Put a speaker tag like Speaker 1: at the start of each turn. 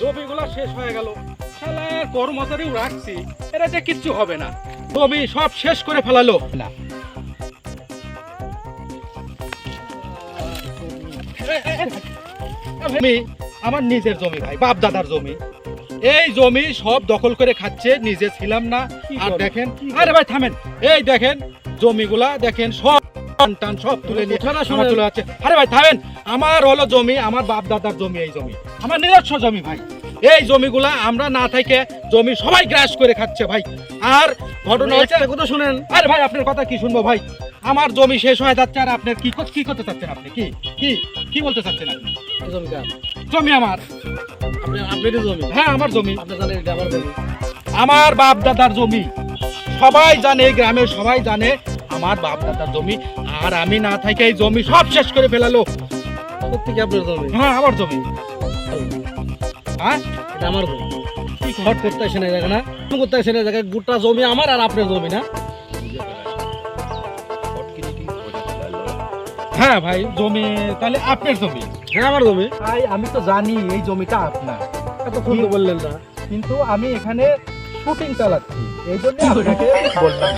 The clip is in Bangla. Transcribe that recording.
Speaker 1: জমিগুলা শেষ হয়ে গেল। শালার কর্মচারীও রাখছি, এরা যে কিচ্ছু হবে না, জমি সব শেষ করে ফেলালো না। আমি আমার নিজের জমি ভাই, বাপ দাদার জমি, এই জমি সব দখল করে খাচ্ছে, নিজে ছিলাম না। আর দেখেন, আরে ভাই থামেন, এই দেখেন জমিগুলা দেখেন সব টান সব তুলে নিয়ে চলে যাচ্ছে। আরে ভাই থামেন, আমার হলো জমি, আমার বাপ দাদার জমি, এই জমি আমার নিজস্ব জমি ভাই। এই জমিগুলা আমরা না থেকে জমি সবাই গ্রাস করে খাচ্ছে ভাই। আর ঘটনা হচ্ছে, কথা শুনেন। আরে ভাই আপনার কথা কি শুনবো ভাই, আমার জমি শেষ হয়ে যাচ্ছে, আর আপনার কি করতে চাচ্ছেন? আপনি কি কি কি বলতে চাচ্ছেন? আপনি জমি আমার, আপনার জমি? হ্যাঁ আমার জমি। আমার বাপ দাদার জমি, সবাই জানে, গ্রামের সবাই জানে আমার বাপ দাদার জমি। আর আমি না থেকে এই জমি সব শেষ করে ফেলালো।
Speaker 2: সত্যি আপনার জমি?
Speaker 1: হ্যাঁ আমার জমি। হ্যাঁ
Speaker 2: এটা আমার জমি। কি হট করতে আসে না জায়গা না, করতে আসে না জায়গা, গোটা জমি আমার আর আপনার জমি না?
Speaker 1: হ্যাঁ ভাই জমি তাহলে আপনার জমি?
Speaker 2: হ্যাঁ আমার জমি।
Speaker 1: ভাই আমি তো জানি এই জমিটা আপনার,
Speaker 2: এতক্ষণ তো বললেন না।
Speaker 1: কিন্তু আমি এখানে শুটিং চালাচ্ছি, এই জন্য আপনাকে বললাম।